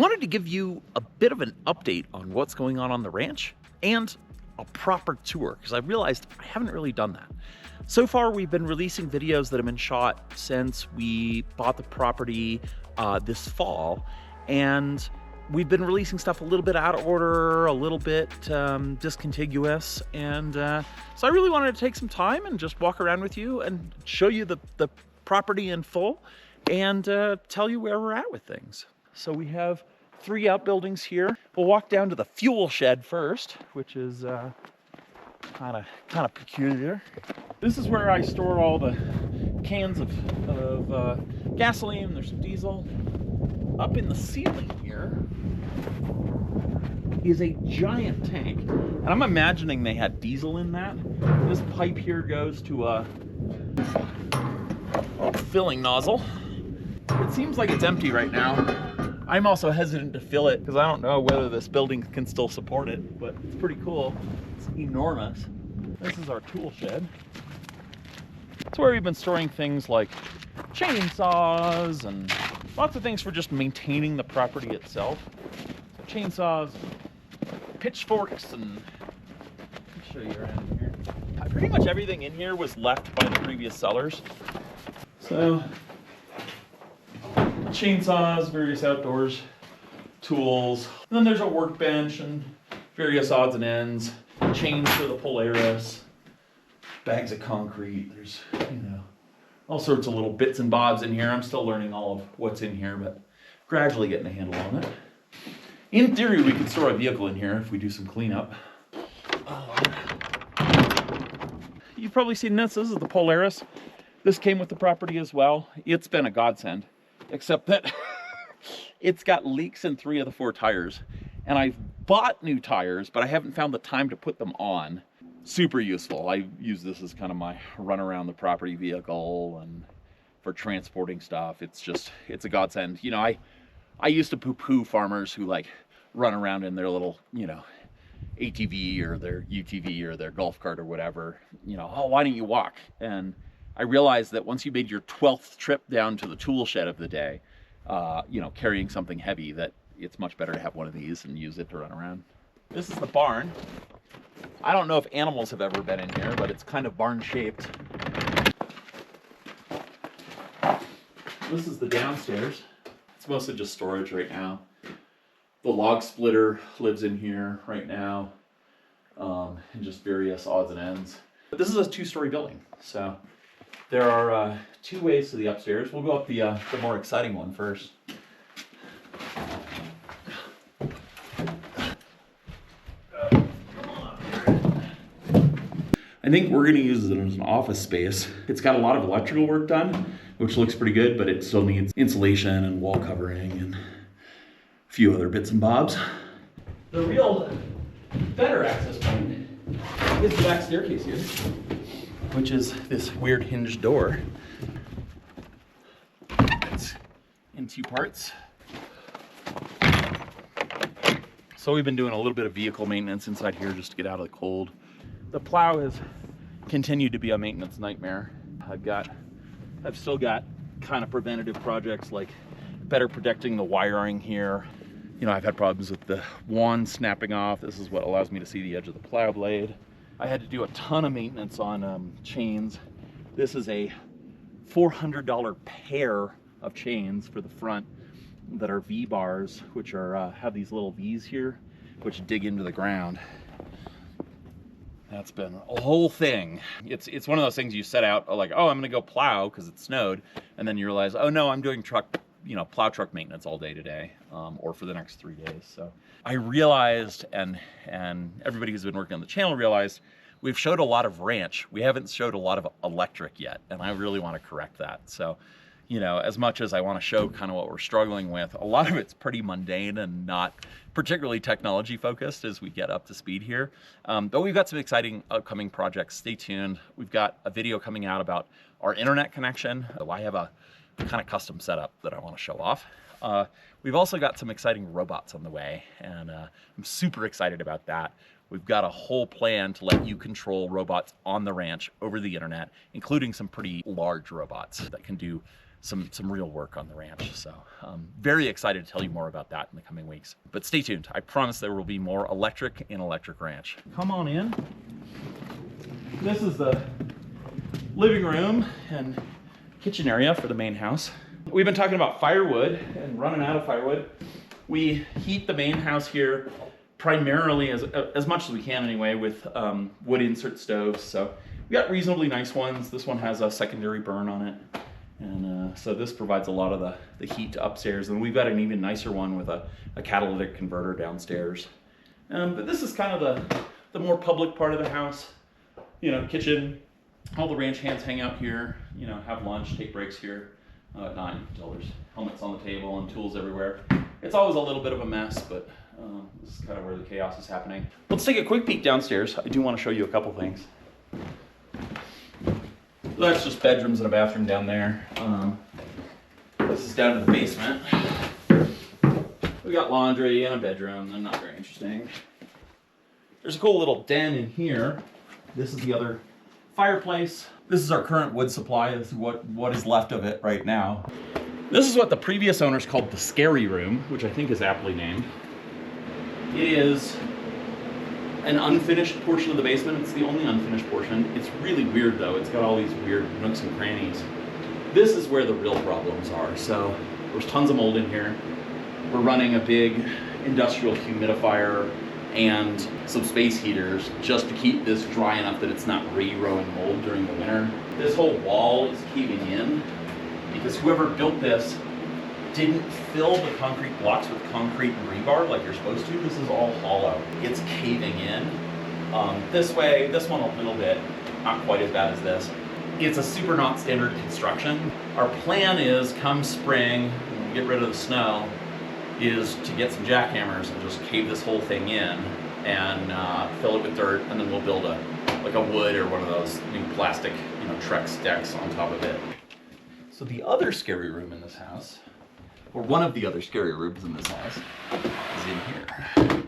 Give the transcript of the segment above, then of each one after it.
wanted to give you a bit of an update on what's going on the ranch and a proper tour, because I realized I haven't really done that. So far, we've been releasing videos that have been shot since we bought the property this fall, and we've been releasing stuff a little bit out of order, a little bit discontiguous, and so I really wanted to take some time and just walk around with you and show you the property in full and tell you where we're at with things. So we have 3 outbuildings here. We'll walk down to the fuel shed first, which is kind of peculiar. This is where I store all the cans of gasoline. There's some diesel. Up in the ceiling here is a giant tank, and I'm imagining they had diesel in that. This pipe here goes to a filling nozzle. It seems like it's empty right now. I'm also hesitant to fill it because I don't know whether this building can still support it, but it's pretty cool. It's enormous. This is our tool shed. It's where we've been storing things like chainsaws and lots of things for just maintaining the property itself. So chainsaws, pitchforks, and let me show you around here. Pretty much everything in here was left by the previous sellers. So chainsaws, various outdoors tools. And then there's a workbench and various odds and ends, chains for the Polaris, bags of concrete. There's, all sorts of little bits and bobs in here. I'm still learning all of what's in here, but gradually getting a handle on it. In theory, we could store a vehicle in here if we do some cleanup. You've probably seen this. This is the Polaris. This came with the property as well. It's been a godsend, except that it's got leaks in 3 of the 4 tires. And I've bought new tires, but I haven't found the time to put them on. Super useful. I use this as kind of my run around the property vehicle and for transporting stuff. It's a godsend. I used to poo-poo farmers who like run around in their little, ATV or their UTV or their golf cart or whatever. Oh, why don't you walk? And I realized that once you made your 12th trip down to the tool shed of the day, carrying something heavy, that it's much better to have one of these and use it to run around. This is the barn. I don't know if animals have ever been in here, but it's kind of barn shaped. This is the downstairs. It's mostly just storage right now. The log splitter lives in here right now, and just various odds and ends. But this is a 2-story building, so there are 2 ways to the upstairs. We'll go up the more exciting one first. I think we're going to use it as an office space. It's got a lot of electrical work done, which looks pretty good, but it still needs insulation and wall covering and a few other bits and bobs. The real better access point is the back staircase here, which is this weird hinged door. It's in 2 parts. So we've been doing a little bit of vehicle maintenance inside here just to get out of the cold. The plow has continued to be a maintenance nightmare. I've still got kind of preventative projects like better protecting the wiring here. I've had problems with the wand snapping off. This is what allows me to see the edge of the plow blade. I had to do a ton of maintenance on chains. This is a $400 pair of chains for the front that are V-bars, which are have these little V's here, which dig into the ground. That's been a whole thing. It's one of those things you set out like, oh, I'm gonna go plow because it snowed, and then you realize, oh no, I'm doing plow truck maintenance all day today, or for the next 3 days. So I realized, and everybody who's been working on the channel realized, we've showed a lot of ranch. We haven't showed a lot of electric yet, and I really want to correct that. So, as much as I want to show kind of what we're struggling with, a lot of it's pretty mundane and not particularly technology focused as we get up to speed here. But we've got some exciting upcoming projects. Stay tuned. We've got a video coming out about our internet connection. I have a kind of custom setup that I want to show off. We've also got some exciting robots on the way, and I'm super excited about that. We've got a whole plan to let you control robots on the ranch over the internet, including some pretty large robots that can do some real work on the ranch. So very excited to tell you more about that in the coming weeks. But stay tuned. I promise there will be more electric in Electric Ranch. Come on in. This is the living room and kitchen area for the main house. We've been talking about firewood and running out of firewood. We heat the main house here primarily, as much as we can anyway, with wood insert stoves. So we got reasonably nice ones. This one has a secondary burn on it. And so this provides a lot of the heat to upstairs. And we've got an even nicer one with a catalytic converter downstairs. But this is kind of the more public part of the house. You know, kitchen, all the ranch hands hang out here, you know, have lunch, take breaks here at night until there's helmets on the table and tools everywhere. It's always a little bit of a mess, but this is kind of where the chaos is happening. Let's take a quick peek downstairs. I do want to show you a couple things. That's just bedrooms and a bathroom down there. This is down to the basement. We got laundry and a bedroom. They're not very interesting. There's a cool little den in here. This is the other fireplace. This is our current wood supply. This is what is left of it right now. This is what the previous owners called the scary room, which I think is aptly named. It is an unfinished portion of the basement. It's the only unfinished portion. It's really weird though. It's got all these weird nooks and crannies. This is where the real problems are. So there's tons of mold in here. We're running a big industrial humidifier and some space heaters just to keep this dry enough that it's not re-growing mold during the winter. This whole wall is caving in because whoever built this didn't fill the concrete blocks with concrete and rebar like you're supposed to. This is all hollow. It's caving in. This way, this one a little bit, not quite as bad as this. It's a super not standard construction. Our plan is come spring, when we get rid of the snow, is to get some jackhammers and just cave this whole thing in and fill it with dirt, and then we'll build like a wood or one of those new plastic, you know, Trex decks on top of it. So the other scary room in this house, or one of the other scary rooms in this house, is in here.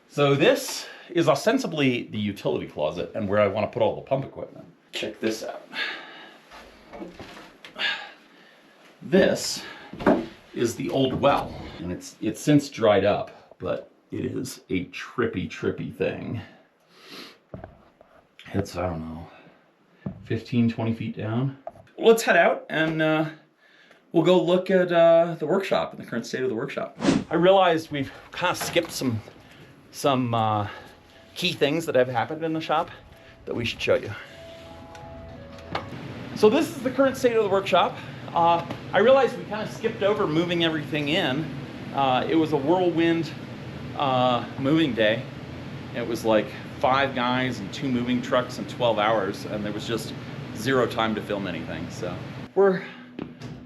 So this is ostensibly the utility closet and where I want to put all the pump equipment. Check this out. This is the old well, and it's since dried up, but it is a trippy thing. It's, I don't know, 15, 20 feet down. Well, let's head out and we'll go look at the workshop and the current state of the workshop. I realized we've kind of skipped some key things that have happened in the shop that we should show you. So this is the current state of the workshop. I realized we kind of skipped over moving everything in. It was a whirlwind moving day. It was like 5 guys and 2 moving trucks in 12 hours, and there was just 0 time to film anything. So we're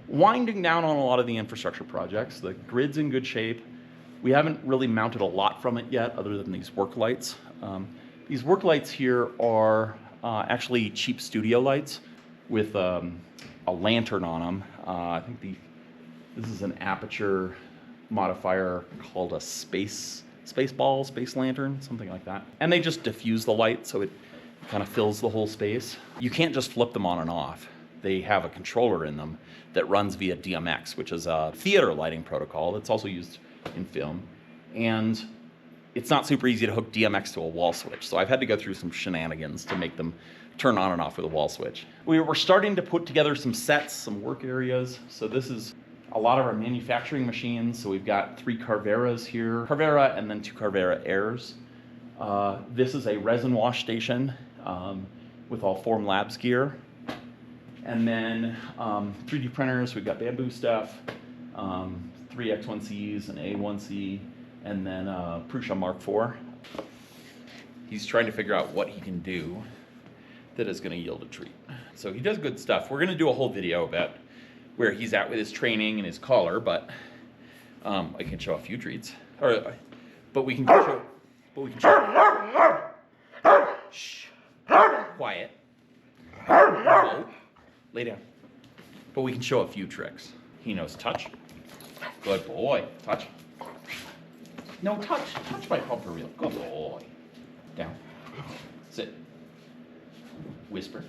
winding down on a lot of the infrastructure projects. The grid's in good shape. We haven't really mounted a lot from it yet other than these work lights. These work lights here are actually cheap studio lights with a lantern on them. I think this is an aperture modifier called a space lantern, something like that. And they just diffuse the light so it kind of fills the whole space. You can't just flip them on and off. They have a controller in them that runs via DMX, which is a theater lighting protocol that's also used in film. And it's not super easy to hook DMX to a wall switch. So I've had to go through some shenanigans to make them turn on and off with a wall switch. We're starting to put together some sets, some work areas. So this is a lot of our manufacturing machines. So we've got 3 Carveras here, Carvera and then 2 Carvera Airs. This is a resin wash station with all Form Labs gear. And then 3D printers, we've got bamboo stuff, 3 X1Cs, an A1C, and then Prusa Mark IV. He's trying to figure out what he can do that is going to yield a treat. So he does good stuff. We're going to do a whole video about where he's at with his training and his collar, but I can show a few treats. But we can show. Shh. Quiet. No. Lay down. But we can show a few tricks. He knows touch. Good boy. Touch. No, touch. Touch my pumper reel. Good boy. Down. Sit. Whisper.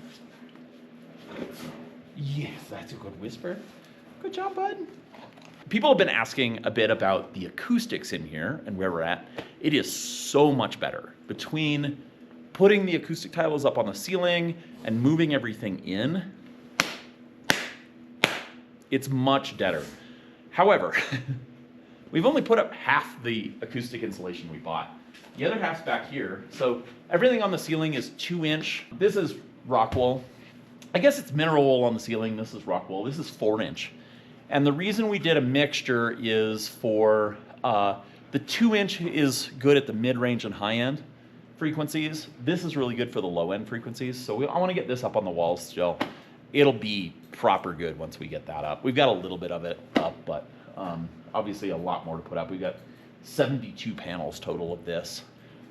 Yes, that's a good whisper. Good job, bud. People have been asking a bit about the acoustics in here and where we're at. It is so much better. Between putting the acoustic tiles up on the ceiling and moving everything in, it's much better. However, we've only put up half the acoustic insulation we bought. The other half's back here. So everything on the ceiling is 2-inch. This is rock wool. I guess it's mineral wool on the ceiling. This is rock wool. This is 4-inch. And the reason we did a mixture is for the 2-inch is good at the mid-range and high-end frequencies. This is really good for the low-end frequencies. So I want to get this up on the walls still. It'll be proper good once we get that up. We've got a little bit of it up, but obviously a lot more to put up. We've got 72 panels total of this.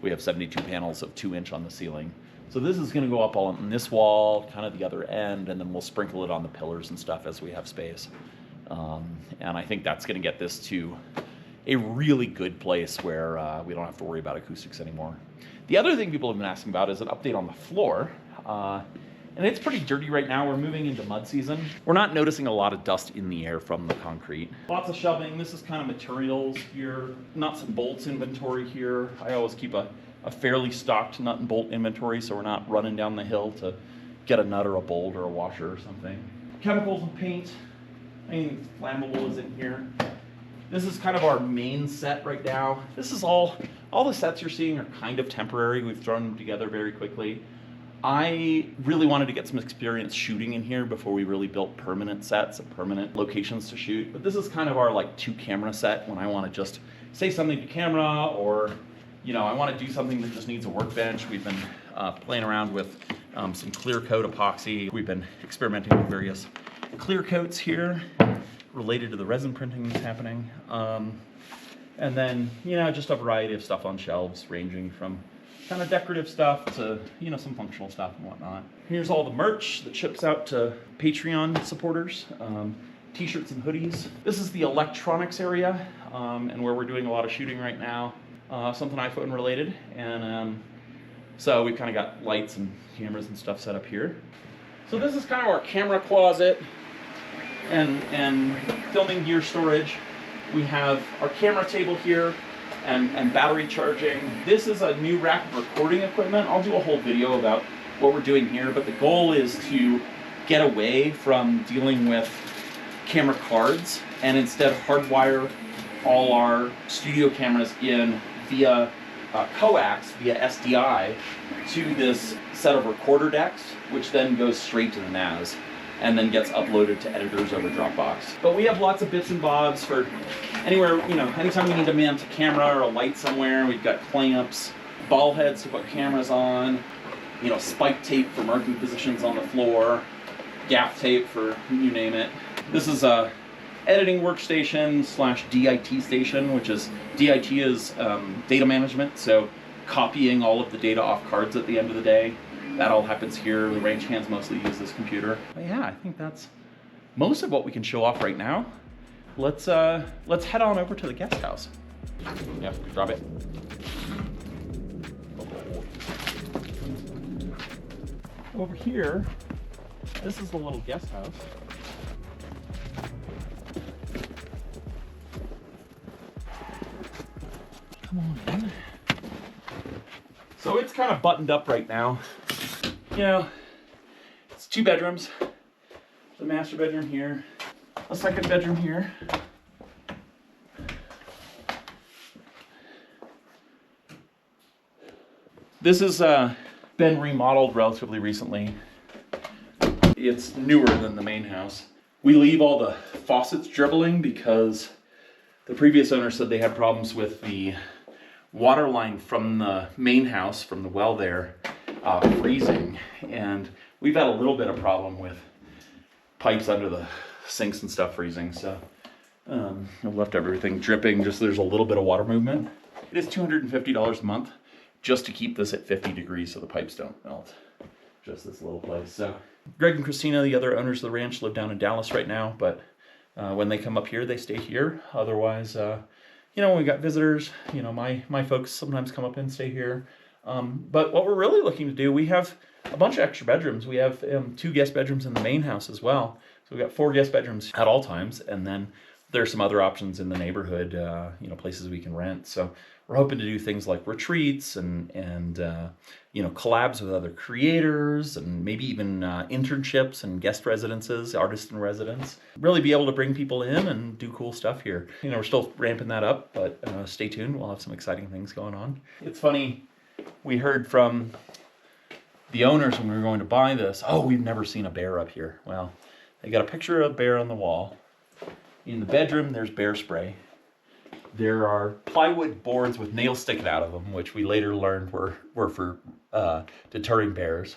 We have 72 panels of 2-inch on the ceiling. So this is going to go up all on this wall, kind of the other end, and then we'll sprinkle it on the pillars and stuff as we have space. And I think that's going to get this to a really good place where we don't have to worry about acoustics anymore. The other thing people have been asking about is an update on the floor. And it's pretty dirty right now. We're moving into mud season. We're not noticing a lot of dust in the air from the concrete. Lots of shoving. This is kind of materials here. Nuts and bolts inventory here. I always keep a fairly stocked nut and bolt inventory so we're not running down the hill to get a nut or a bolt or a washer or something. Chemicals and paint. Anything flammable is in here. This is kind of our main set right now. This is all the sets you're seeing are kind of temporary. We've thrown them together very quickly. I really wanted to get some experience shooting in here before we really built permanent sets and permanent locations to shoot. But this is kind of our like 2-camera set when I want to just say something to camera, or I want to do something that just needs a workbench. We've been playing around with some clear coat epoxy. We've been experimenting with various clear coats here related to the resin printing that's happening. And then, just a variety of stuff on shelves ranging from kind of decorative stuff to, some functional stuff and whatnot. Here's all the merch that ships out to Patreon supporters, t-shirts and hoodies. This is the electronics area, and where we're doing a lot of shooting right now, something iPhone related. And so we've kind of got lights and cameras and stuff set up here. So this is kind of our camera closet and filming gear storage. We have our camera table here, and battery charging. This is a new rack of recording equipment. I'll do a whole video about what we're doing here, but the goal is to get away from dealing with camera cards and instead hardwire all our studio cameras in via coax, via SDI, to this set of recorder decks, which then goes straight to the NAS and then gets uploaded to editors over Dropbox. But we have lots of bits and bobs for anywhere, anytime we need to mount a camera or a light somewhere. We've got clamps, ball heads to put cameras on, spike tape for marking positions on the floor, gaff tape for you name it. This is a editing workstation / DIT station, which is, DIT is data management, so copying all of the data off cards at the end of the day. That all happens here. The range hands mostly use this computer. But yeah, I think that's most of what we can show off right now. Let's head on over to the guest house. Yeah, drop it. Over here, this is the little guest house. Come on in. So it's kind of buttoned up right now. It's 2 bedrooms. The master bedroom here, a second bedroom here. This has been remodeled relatively recently. It's newer than the main house. We leave all the faucets dribbling because the previous owner said they had problems with the water line from the main house, from the well there, freezing. And we've had a little bit of problem with pipes under the sinks and stuff freezing. So I've left everything dripping, just there's a little bit of water movement. It is $250 a month just to keep this at 50 degrees so the pipes don't melt. Just this little place. So Greg and Christina, the other owners of the ranch, live down in Dallas right now, but when they come up here, they stay here. Otherwise, when we got visitors, my folks sometimes come up and stay here. But what we're really looking to do, we have a bunch of extra bedrooms. We have 2 guest bedrooms in the main house as well. So we've got 4 guest bedrooms at all times. And then there's some other options in the neighborhood, you know, places we can rent. So we're hoping to do things like retreats and you know, collabs with other creators, and maybe even internships and guest residences, artist in residence. Really be able to bring people in and do cool stuff here. You know, we're still ramping that up, but stay tuned. We'll have some exciting things going on. It's funny, we heard from the owners when we were going to buy this, oh, we've never seen a bear up here. Well, they got a picture of a bear on the wall. In the bedroom, there's bear spray. There are plywood boards with nails sticking out of them, which we later learned were for deterring bears.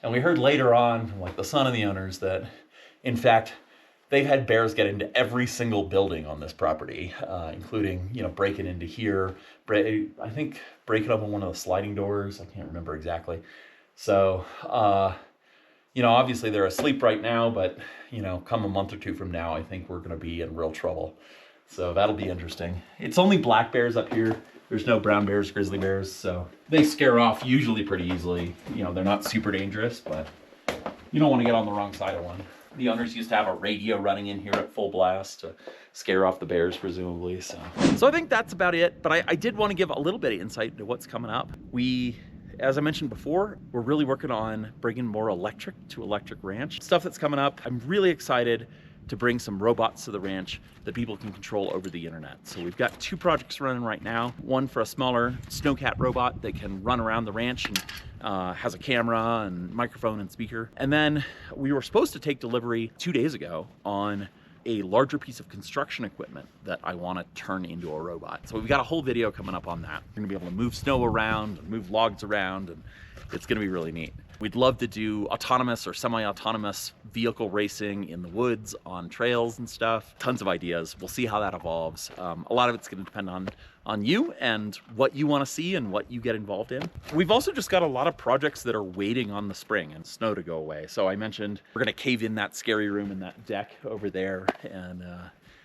And we heard later on from like the son of the owners that, in fact, they've had bears get into every single building on this property, including, you know, breaking into here. I think breaking open one of the sliding doors. I can't remember exactly. So, you know, obviously they're asleep right now, but, you know, come a month or 2 from now, I think we're going to be in real trouble. So that'll be interesting. It's only black bears up here. There's no brown bears, grizzly bears, so they scare off usually pretty easily. You know, they're not super dangerous, but you don't want to get on the wrong side of one. The owners used to have a radio running in here at full blast to scare off the bears, presumably. So I think that's about it, but I did want to give a little bit of insight into what's coming up. As I mentioned before, we're really working on bringing more electric to Electric Ranch. Stuff that's coming up. I'm really excited to bring some robots to the ranch that people can control over the internet. So we've got 2 projects running right now. One for a smaller snowcat robot that can run around the ranch and has a camera and microphone and speaker. And then we were supposed to take delivery 2 days ago on a larger piece of construction equipment that I want to turn into a robot. So we've got a whole video coming up on that. We're gonna be able to move snow around and move logs around, and it's gonna be really neat. We'd love to do autonomous or semi-autonomous vehicle racing in the woods, on trails and stuff. Tons of ideas. We'll see how that evolves. A lot of it's gonna depend on you and what you wanna see and what you get involved in. We've also just got a lot of projects that are waiting on the spring and snow to go away. So I mentioned we're gonna cave in that scary room and that deck over there and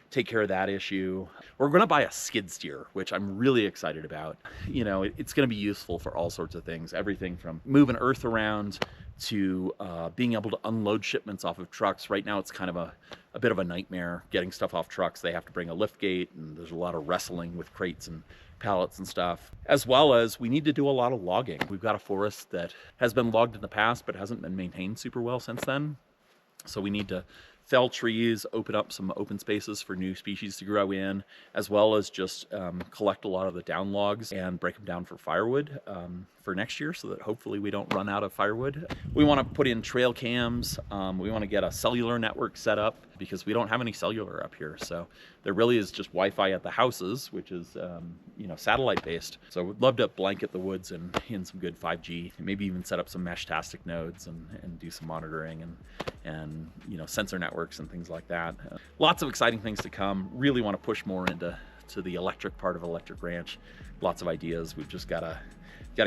take care of that issue. We're gonna buy a skid steer, which I'm really excited about. You know, it's gonna be useful for all sorts of things. Everything from moving earth around to being able to unload shipments off of trucks. Right now it's kind of a bit of a nightmare getting stuff off trucks. They have to bring a lift gate, and there's a lot of wrestling with crates and pallets and stuff. As well as we need to do a lot of logging. We've got a forest that has been logged in the past but hasn't been maintained super well since then. So we need to fell trees, open up some open spaces for new species to grow in, as well as just collect a lot of the down logs and break them down for firewood for next year, so that hopefully we don't run out of firewood. We want to put in trail cams. We want to get a cellular network set up because we don't have any cellular up here. So there really is just Wi-Fi at the houses, which is you know, satellite based. So we'd love to blanket the woods in some good 5G, maybe even set up some mesh-tastic nodes and do some monitoring and you know, sensor networks and things like that. Lots of exciting things to come. Really want to push more into the electric part of Electric Ranch. Lots of ideas. We've just got to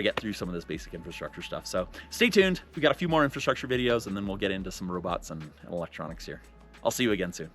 get through some of this basic infrastructure stuff. So stay tuned. We got a few more infrastructure videos, and then we'll get into some robots and electronics here. I'll see you again soon.